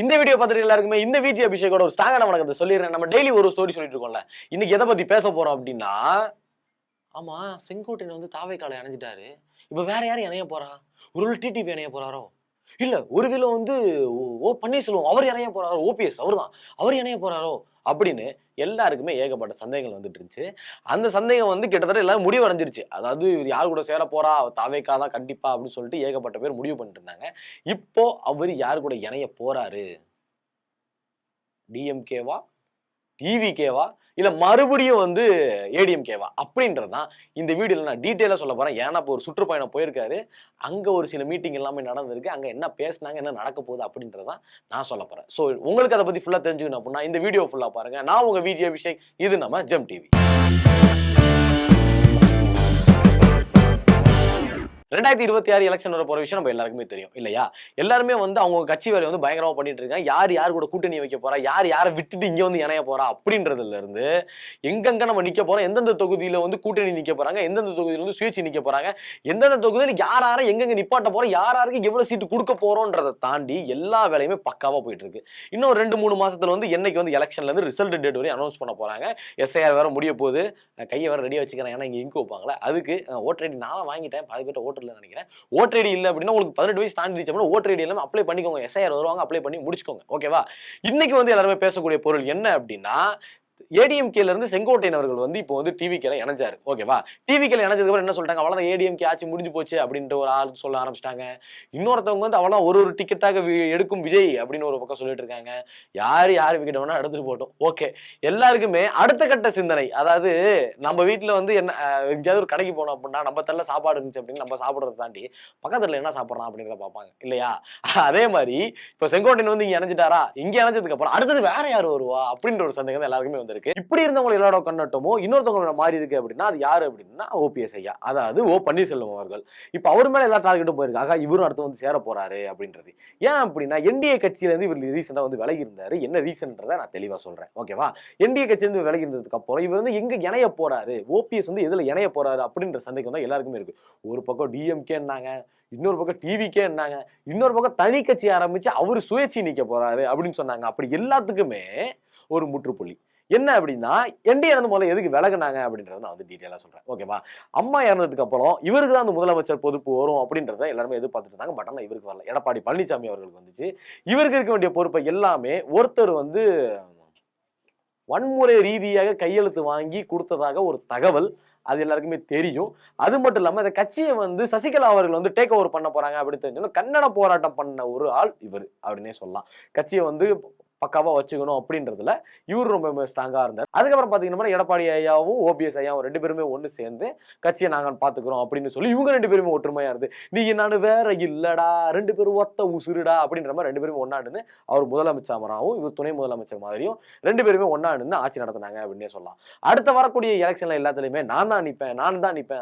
இந்த வீடியோ பார்த்துட்டு எல்லாருக்குமே இந்த விஜய் அபிஷேகோட ஒரு ஸ்ட்ராங்கான வணக்கத்தை சொல்லிடுறேன். நம்ம டெய்லி ஒரு ஸ்டோரி சொல்லிட்டு இருக்கோம்ல. இன்னைக்கு எதை பத்தி பேச போறோம் அப்படின்னா, ஆமா செங்கோட்டையன் வந்து தாவேக்கால இணைஞ்சிட்டாரு. இப்ப வேற யாரு இணைய போறா? ஒருவேளை டிடிவி இணைய போறாரோ? இல்ல ஒருவேளை வந்து பன்னீர்செல்வம் அவர் இணைய போறாரோ? ஓபிஎஸ் அவர்தான். அவர் இணைய போறாரோ? அப்படின்னு எல்லாருக்குமே ஏகப்பட்ட சந்தேகங்கள் வந்துட்டு இருந்துச்சு. அந்த சந்தேகம் வந்து கிட்டத்தட்ட எல்லாரும் முடிவு அடைஞ்சிருச்சு. அதாவது இவர் யார் கூட சேர போறா? தாவேக்கா தான் கண்டிப்பா அப்படின்னு சொல்லிட்டு ஏகப்பட்ட பேர் முடிவு பண்ணிட்டு இருந்தாங்க. இப்போ அவரு யார் கூட இணைய போறாரு? டிஎம்கேவா? டிவிகேவா? இல்ல மறுபடியும் வந்து ஏடிஎம்கேவா? அப்படின்றது தான் இந்த வீடியோல நான் டீட்டெயிலா சொல்லப் போறேன். ஏன்னா, இப்போ ஒரு சுற்றுப்பயணம் போயிருக்காரு. அங்க ஒரு சில மீட்டிங் எல்லாமே நடந்திருக்கு. அங்க என்ன பேசுனாங்க, என்ன நடக்கப் போகுது அப்படின்றத தான் நான் சொல்லப் போறேன். சோ உங்களுக்கு அத பத்தி ஃபுல்லா தெரிஞ்சுக்கணும் அப்படின்னா இந்த வீடியோ ஃபுல்லா பாருங்க. நான் உங்க விஜய் அபிஷேக். இது நம்ம ஜெம் டிவி. 2026 எலக்ஷன் வர போற விஷயம் நம்ம எல்லாருக்குமே தெரியும் இல்லையா? எல்லாருமே வந்து அவங்க கட்சி வேலைய வந்து பயங்கரமா பண்ணிட்டு இருக்காங்க. யார் யார் கூட கூட்டணி வைக்க போறா? யார் யார விட்டுட்டு இங்க வந்து இணைய போறா? அப்படின்றதுல இருந்து எங்கெங்க நம்ம நிக்க போறோம்? எந்தெந்த தொகுதியில வந்து கூட்டணி நிக்க போறாங்க? எந்தெந்த தொகுதியில வந்து சுயேட்சை நிக்க போறாங்க? எந்தெந்த தொகுதியில யார் யார எங்கெங்க நிப்பாட்ட போறோம்? யார் யாருக்கு எவ்வளவு சீட் குடுக்க போறோம்ன்றத தாண்டி எல்லா வேலையுமே பக்காவா போயிட்டு இருக்கு. இன்னும் 2, 3 மாசத்துல வந்து என்னைக்கு வந்து எலக்ஷன்ல இருந்து ரிசல்ட் டேட் வரையும் அனௌன்ஸ் பண்ண போறாங்க. எஸ்ஐஆர் வேற முடிய போகுது. கைய வேற ரெடியா வச்சுக்கிறேன். ஏன்னா இங்க இங்க் வைப்பாங்கல்ல. அதுக்கு ஓட்டர் ஐடி நான்லாம் வாங்கிட்டேன். பாதி பேர்ட்ட ஓட்டர் இல்லன்னு நினைக்கிறேன். ஓட்டர் ஐடி இல்ல அப்படின்னா உங்களுக்கு 18 வயசு தாண்டிடுச்சு அப்படின்னா ஓட்டர் ஐடி எல்லாமே அப்ளை பண்ணிக்கோங்க. எஸ்ஐஆர் வருவாங்க. அப்ளை பண்ணி முடிச்சுக்கோங்க. ஓகேவா? இன்னைக்கு வந்து எல்லாருமே பேசக்கூடிய பொருள் என்ன அப்படின்னா, ஏடிஎம்கேல இருந்து செங்கோட்டையன் அவர்கள் வந்து இப்போ வந்து டிவிகேல இணைஞ்சாரு. ஓகேவா? டிவிகேல இணைஞ்சதுக்கு அப்புறம் என்ன சொல்லிட்டாங்க? அவ்வளவுதான் ஏடிஎம்கே ஆட்சி முடிஞ்சு போச்சு அப்படின்ட்டு ஒரு ஆள் சொல்ல ஆரம்பிச்சிட்டாங்க. இன்னொருத்தவங்க வந்து அவ்வளவுதான் ஒரு டிக்கெட்டாக எடுக்கும் விஜய் அப்படின்னு ஒரு பக்கம் சொல்லிட்டு இருக்காங்க. யார் விக்கெட் வேணா எடுத்துட்டு போட்டும். ஓகே. எல்லாருக்குமே அடுத்த கட்ட சிந்தனை. அதாவது நம்ம வீட்ல வந்து என்ன எங்கேயாவது ஒரு கடைக்கு போனோம் அப்படின்னா நம்ம தெருல சாப்பாடு இருந்துச்சு அப்படின்னு நம்ம சாப்பிடுறத தாண்டி பக்கத்துல என்ன சாப்பிடுறான் அப்படின்றத பார்ப்பாங்க. இல்லையா? அதே மாதிரி இப்ப செங்கோட்டையன் வந்து இங்க இணைஞ்சிட்டாரா? இங்க இணைஞ்சதுக்கு அப்புறம் அடுத்தது வேற யாரு வருவா? அப்படின்ற ஒரு சந்தேகம் தான் எல்லாருக்குமே வந்திருக்கு. இப்படி இருந்தவங்க எல்லாரோட கண்ணோட்டமோ இன்னொருத்தவங்க மாறி இருக்கு அப்படின்னா அது யாரு அப்படின்னா ஓபிஎஸ் ஐயா. அதாவது பன்னீர்செல்வம் அவர்கள். இப்ப அவர் மேல எல்லா டார்கெட்டும் போயிருக்கு. ஆகா இவரும் அடுத்து வந்து சேர போறாரு அப்படின்றது. ஏன் அப்படின்னா என்டிஏ கட்சியில இருந்து இவர் ரீசெண்டா வந்து விலகி இருந்தாரு. என்ன ரீசன்றதை நான் தெளிவா சொல்றேன். ஓகேவா? என்டிஏ கட்சியில இருந்து விலகி இருந்ததுக்கு அப்புறம் இவர் வந்து எங்க இணைய போறாரு? ஓபிஎஸ் வந்து எதுல இணைய போறாரு அப்படின்ற சந்தேகம் தான் எல்லாருக்குமே இருக்கு. ஒரு பக்கம் டிஎம்கேன்னாங்க, இன்னொரு பக்கம் டிவிகேன்னாங்க, இன்னொரு பக்கம் தனி கட்சி ஆரம்பிச்சு அவரு சுயேட்சை நிக்க போறாரு அப்படின்னு சொன்னாங்க. அப்படி எல்லாத்துக்குமே ஒரு முற்றுப்புள்ளி. என்ன அப்படின்னா என்டிஏ வந்து முதல்ல எதுக்கு விலகுனாங்க அப்படின்றத நான் வந்து டீடைலா சொல்றேன். ஓகேவா? அம்மா இறந்ததுக்கு அப்புறம் இவருக்கு தான் அந்த முதலமைச்சர் பொறுப்பு வரும் அப்படின்றத எல்லாருமே எதிர்பார்த்துட்டு இருந்தாங்க. பட் ஆனா இவருக்கு வரல. எடப்பாடி பழனிசாமி அவர்களுக்கு வந்துச்சு. இவருக்கு இருக்க வேண்டிய பொறுப்பை எல்லாமே ஒருத்தர் வந்து வன்முறை ரீதியாக கையெழுத்து வாங்கி கொடுத்ததாக ஒரு தகவல். அது எல்லாருக்குமே தெரியும். அது மட்டும் இல்லாம இந்த கட்சியை வந்து சசிகலா அவர்கள் வந்து டேக் ஓவர் பண்ண போறாங்க அப்படின்னு தெரிஞ்சோன்னா கன்னட போராட்டம் பண்ண ஒரு ஆள் இவர் அப்படின்னே சொல்லலாம். கட்சியை வந்து பக்காவா வச்சுக்கணும் அப்படின்றதுல இவரு ரொம்ப ஸ்ட்ராங்கா இருந்தார். அதுக்கப்புறம் பாத்தீங்கன்னா எடப்பாடி ஐயாவும் ஓபிஎஸ் ஐயாவும் 2 பேருமே ஒண்ணு சேர்ந்து கட்சியை நாங்க பாத்துக்கிறோம் அப்படின்னு சொல்லி இவங்க 2 பேருமே ஒற்றுமையா இருந்து நீங்க நானு வேற இல்லடா 2 பேரும் ஒத்த உசுருடா அப்படின்ற மாதிரி 2 பேருமே ஒன்னாடுன்னு அவர் முதலமைச்சராகவும் இவர் துணை முதலமைச்சர் மாதிரியும் 2 பேருமே ஒன்னாடுன்னு ஆட்சி நடத்தினாங்க அப்படின்னே சொல்லலாம். அடுத்த வரக்கூடிய எலெக்ஷன்ல எல்லாத்துலயுமே நான் தான் நிப்பேன்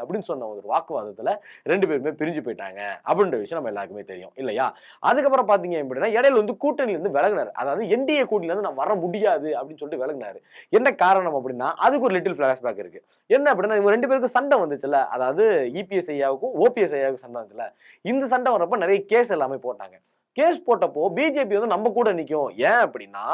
அப்படின்னு சொன்ன ஒரு வாக்குவாதத்துல 2 பேருமே பிரிஞ்சு போயிட்டாங்க அப்படின்ற விஷயம் நம்ம எல்லாருக்குமே தெரியும் இல்லையா? அதுக்கப்புறம் பாத்தீங்க அப்படின்னா இடையில வந்து கூட்டணியில இருந்து விலகினார். அதாவது என்டிஏ கூட்டணியில இருந்து நான் வர முடியாது அப்படின்னு சொல்லிட்டு விலகினாரு. என்ன காரணம் அப்படின்னா அதுக்கு ஒரு லிட்டில் பிளாஷ்பேக் இருக்கு. என்ன அப்படின்னா இவங்க 2 பேருக்கு சண்டை வந்துச்சுல, அதாவது இபிஎஸ் ஐயாவுக்கும் ஓபிஎஸ் ஐயாவுக்கும் சண்டை வந்துச்சுல, இந்த சண்டை வரப்ப நிறைய கேஸ் எல்லாமே போட்டாங்க. கேஸ் போட்டப்போ பிஜேபி வந்து நம்ம கூட நிக்கும். ஏன் அப்படின்னா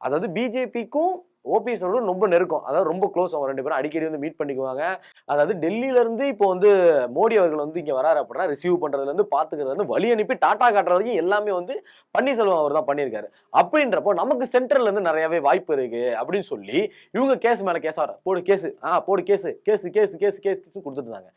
அதாவது பிஜேபிக்கும் ஓபிஎஸ் ரொம்ப நெருக்கம். அதாவது ரொம்ப க்ளோஸ். அவங்க 2 பேரும் அடிக்கடி வந்து மீட் பண்ணிக்குவாங்க. அதாவது டெல்லியில இருந்து இப்போ வந்து மோடி அவர்கள் வந்து இங்க வராரு அப்படின்னா ரிசீவ் பண்றதுல இருந்து பாத்துக்கிறதுல இருந்து வழி அனுப்பி டாடா காட்டுற வரைக்கும் எல்லாமே வந்து பன்னீர்செல்வம் அவர் தான் பண்ணியிருக்காரு. அப்படின்றப்போ நமக்கு சென்ட்ரல்ல இருந்து நிறையவே வாய்ப்பு இருக்கு அப்படின்னு சொல்லி இவங்க கேஸ் மேல கேஸ் போடு கேஸ் போடு கேஸ் கொடுத்துட்டு இருந்தாங்க.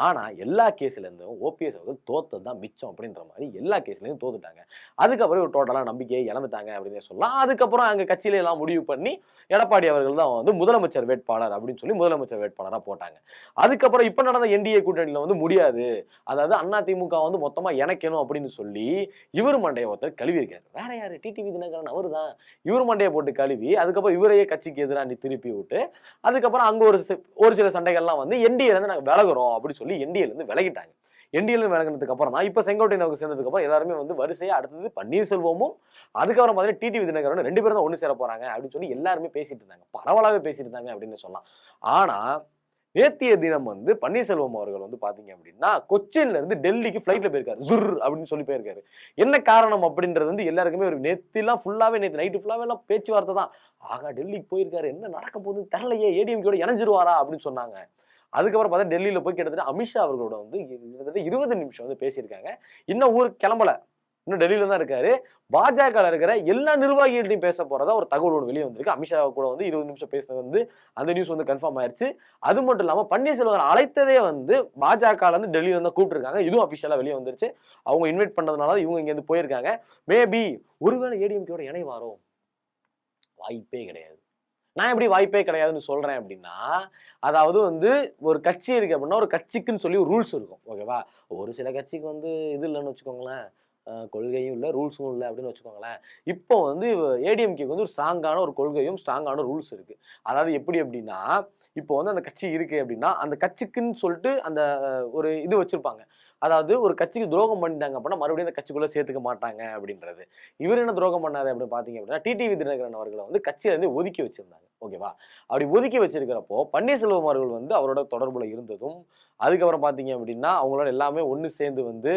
ஆனா எல்லா கேஸ்ல இருந்தும் ஓபிஎஸ் அவர்கள் தோத்தது தான் மிச்சம் அப்படின்ற மாதிரி எல்லா கேஸ்லயும் தோத்துட்டாங்க. அதுக்கப்புறம் ஒரு டோட்டலா நம்பிக்கையை இழந்துட்டாங்க அப்படின்னு சொல்லலாம். அதுக்கப்புறம் அங்க கட்சியில எல்லாம் முடிவு பண்ணி எடப்பாடி அவர்கள் தான் வந்து முதலமைச்சர் வேட்பாளர் அப்படின்னு சொல்லி முதலமைச்சர் வேட்பாளரா போட்டாங்க. அதுக்கப்புறம் இப்ப நடந்த என்டிஏ கூட்டணியில வந்து முடியாது. அதாவது அதிமுக வந்து மொத்தமா இணைக்கணும் அப்படின்னு சொல்லி இவர் மண்டைய ஒருத்தர் கழுவி இருக்காரு. வேற யாரு? டிடிவி தினகரன் அவருதான். இவர் மண்டைய போட்டு கழுவி அதுக்கப்புறம் இவரையே கட்சிக்கு எதிராக திருப்பி விட்டு அதுக்கப்புறம் அங்க ஒரு சில சண்டைகள்லாம் வந்து என்டிஏல இருந்து நாங்க விலகுறோம் அப்படின்னு சொல்லி என்டிஏல இருந்து விலகிட்டாங்க. என்டிஏல விலகினதுக்கு அப்புறம் தான் இப்ப செங்கோட்டையனுக்கு சேர்ந்ததுக்கு அப்புறம் எல்லாருமே வந்து வரிசையா அடுத்தது பன்னீர்செல்வமும் அதுக்கப்புறம் பாத்தீங்கன்னா டிடிவி தினகரன் 2 பேரும் தான் ஒண்ணு சேர போறாங்க அப்படின்னு சொல்லி எல்லாருமே பேசிட்டு இருந்தாங்க. பரவலாவே பேசிட்டு இருந்தாங்க அப்படின்னு சொல்லலாம். ஆனா நேத்திய தினம் வந்து பன்னீர்செல்வம் அவர்கள் வந்து பாத்தீங்க அப்படின்னா கொச்சின்ல இருந்து டெல்லிக்கு ஃபிளைட்ல போயிருக்காரு. ஜுர் அப்படின்னு சொல்லி போயிருக்காரு. என்ன காரணம் அப்படின்றது வந்து எல்லாருக்குமே ஒரு நேத்து நைட்டு ஃபுல்லாவே எல்லாம் பேச்சுவார்த்தை தான். ஆகா டெல்லிக்கு போயிருக்காரு, என்ன நடக்க போகுதுன்னு தெரியலையே, ஏடிஎம்கேயோட இணைஞ்சிருவாரா அப்படின்னு சொன்னாங்க. அதுக்கப்புறம் பார்த்தா டெல்லியில போய் கிட்டத்தட்ட அமித்ஷா அவர்களோட வந்து கிட்டத்தட்ட 20 நிமிஷம் வந்து பேசியிருக்காங்க. இன்னும் ஊருக்கு கிளம்பல, இன்னும் டெல்லியில தான் இருக்காரு. பாஜக இருக்கிற எல்லா நிர்வாகிகள்ட்டையும் பேச போறதா ஒரு தகவல் ஒன்று வெளியே வந்திருக்கு. அமித்ஷா கூட வந்து 20 நிமிஷம் பேசினது வந்து அந்த நியூஸ் வந்து கன்ஃபார்ம் ஆயிருச்சு. அது மட்டும் இல்லாம பன்னீர்செல்வம் அழைத்ததே வந்து பாஜக இருந்து டெல்லியில இருந்து கூப்பிட்டுருக்காங்க. இதுவும் அபிஷியலா வெளியே வந்துருச்சு. அவங்க இன்வைட் பண்ணதுனால இவங்க இங்க இருந்து போயிருக்காங்க. மேபி ஒருவேளை ஏடிஎம்கேயோட இணைவாரோ? வாய்ப்பே கிடையாது. நான் எப்படி வாய்ப்பே கிடையாதுன்னு சொல்றேன் அப்படின்னா, அதாவது வந்து ஒரு கட்சி இருக்கு அப்படின்னா ஒரு கட்சிக்குன்னு சொல்லி ஒரு ரூல்ஸ் இருக்கும். ஓகேவா? ஒரு சில கட்சிக்கு வந்து இது இல்லைன்னு வச்சுக்கோங்களேன், கொள்கையும் இல்லை ரூல்ஸும் இல்லை அப்படின்னு வச்சுக்கோங்களேன். இப்போ வந்து ஏடிஎம்கேக்கு வந்து ஒரு ஸ்ட்ராங்கான ஒரு கொள்கையும் ஸ்ட்ராங்கான ரூல்ஸ் இருக்கு. அதாவது எப்படி அப்படின்னா, இப்போ வந்து அந்த கட்சி இருக்கு அப்படின்னா அந்த கட்சிக்குன்னு சொல்லிட்டு அந்த ஒரு இது வச்சிருப்பாங்க. அதாவது ஒரு கட்சிக்கு துரோகம் பண்ணிட்டாங்க அப்படின்னா மறுபடியும் அந்த கட்சிக்குள்ள சேர்த்துக்க மாட்டாங்க அப்படின்றது. இவர் என்ன துரோகம் பண்ணாரு அப்படின்னு பாத்தீங்க அப்படின்னா டிடிவி தினகரன் அவர்களை வந்து கட்சியில இருந்து ஒதுக்கி வச்சிருந்தாங்க. ஓகேவா? அப்படி ஒதுக்கி வச்சிருக்கிறப்போ பன்னீர்செல்வம் அவர்கள் வந்து அவரோட தொடர்புல இருந்ததும், அதுக்கப்புறம் பாத்தீங்க அப்படின்னா அவங்களோட எல்லாமே ஒண்ணு சேர்ந்து வந்து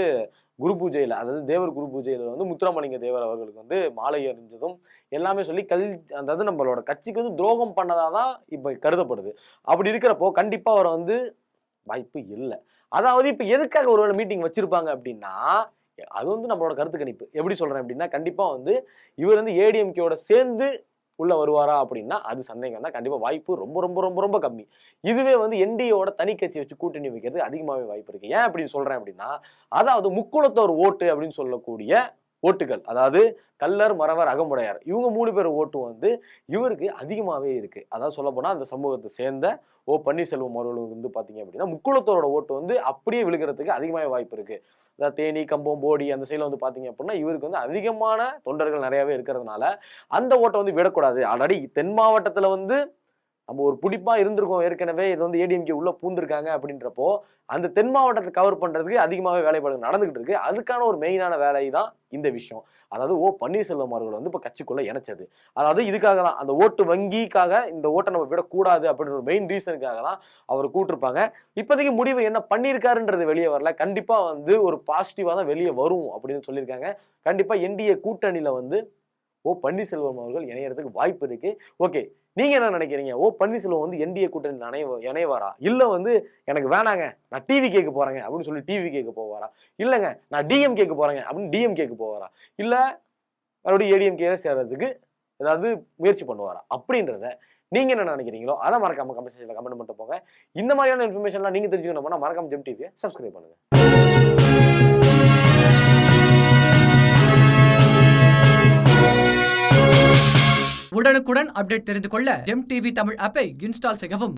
குரு பூஜையில, அதாவது தேவர் குரு பூஜையில வந்து முத்துராமலிங்க தேவர் அவர்களுக்கு வந்து மாலை அணிஞ்சதும் எல்லாமே சொல்லி அதாவது நம்மளோட கட்சிக்கு வந்து துரோகம் பண்ணதா தான் இப்ப கருதப்படுது. அப்படி இருக்கிறப்போ கண்டிப்பா அவர் வந்து வாய்ப்பு இல்லை. அதாவது இப்ப எதுக்காக ஒருவேளை மீட்டிங் வச்சிருப்பாங்க அப்படின்னா, அது வந்து நம்மளோட கருத்து கணிப்பு. எப்படி சொல்றேன் அப்படின்னா, கண்டிப்பா வந்து இவர் வந்து ஏடிஎம்கேயோட சேர்ந்து உள்ள வருவாரா அப்படின்னா அது சந்தேகம் தான். கண்டிப்பா வாய்ப்பு ரொம்ப ரொம்ப ரொம்ப ரொம்ப கம்மி. இதுவே வந்து என்டிஏவோட தனி கட்சி வச்சு கூட்டணி வைக்கிறது அதிகமாவே வாய்ப்பு இருக்கு. ஏன் அப்படி சொல்றேன் அப்படின்னா, அதாவது முக்குளத்தோர் ஓட்டு அப்படின்னு சொல்லக்கூடிய ஓட்டுகள், அதாவது கள்ளர், மறவர், அகமுடையார் இவங்க 3 பேர் ஓட்டு வந்து இவருக்கு அதிகமாவே இருக்கு. அதாவது சொல்ல போனா அந்த சமூகத்தை சேர்ந்த பன்னீர்செல்வம் அவர்களுக்கு வந்து பாத்தீங்க அப்படின்னா முக்குளத்தோரோட ஓட்டு வந்து அப்படியே விழுகிறதுக்கு அதிகமாவே வாய்ப்பு இருக்கு. அதாவது தேனி, கம்பம், போடி அந்த சைட்ல வந்து பாத்தீங்க அப்படின்னா இவருக்கு வந்து அதிகமான தொண்டர்கள் நிறையவே இருக்கிறதுனால அந்த ஓட்டை வந்து விடக்கூடாது. ஆல்ரெடி தென் மாவட்டத்துல வந்து நம்ம ஒரு புடிப்பா இருந்திருக்கோம் ஏற்கனவே, இது வந்து ஏடிஎம்கே உள்ள பூந்திருக்காங்க அப்படின்றப்போ அந்த தென் மாவட்டத்தை கவர் பண்றதுக்கு அதிகமாவே வேலைப்பாடு நடந்துகிட்டு இருக்கு. அதுக்கான ஒரு மெயினான வேலை தான் இந்த விஷயம். அதாவது பன்னீர்செல்வம் அவர்கள் வந்து இப்ப கட்சிக்குள்ள இணைச்சது. அதாவது இதுக்காக தான், அந்த ஓட்டு வங்கிக்காக இந்த ஓட்டை நம்ம விடக்கூடாது அப்படின்ற ஒரு மெயின் ரீசனுக்காக தான் அவர் கூட்டிருப்பாங்க. இப்போதைக்கு முடிவு என்ன பண்ணியிருக்காருன்றது வெளியே வரல. கண்டிப்பா வந்து ஒரு பாசிட்டிவா தான் வெளியே வரும் அப்படின்னு சொல்லியிருக்காங்க. கண்டிப்பா என்டிஏ கூட்டணியில வந்து பன்னீர்செல்வம் அவர்கள் இணையறதுக்கு வாய்ப்பு இருக்கு. ஓகே, நீங்க என்ன நினைக்கிறீங்க? பன்னீர்செல்வம் வந்து என்டிஏ கூட்டணி இணைவாரா? இல்ல வந்து எனக்கு வேணாங்க நான் டிவி கேட்க போறேங்க அப்படின்னு சொல்லி டிவி கேட்க போவாரா? இல்லங்க நான் டிஎம் கேட்க போறேங்க அப்படின்னு டிஎம் கேட்க போவாரா? இல்ல மறுபடியும் ஏடிஎம்கே சேர்றதுக்கு ஏதாவது முயற்சி பண்ணுவாரா? அப்படின்றத நீங்க என்ன நினைக்கிறீங்களோ அதை மறக்காம கமெண்ட் செக்ஷன்ல கமெண்ட் பண்ணிட்டு போங்க. இந்த மாதிரியான இன்ஃபர்மேஷன்லாம் நீங்க தெரிஞ்சுக்கணும்னா மறக்காம ஜெம் டிவியை சப்ஸ்கிரைப் பண்ணுங்க. உடனுக்குடன் அப்டேட் தெரிந்து கொள்ள ஜெம் டிவி தமிழ் ஆப்பை இன்ஸ்டால் செய்யவும்.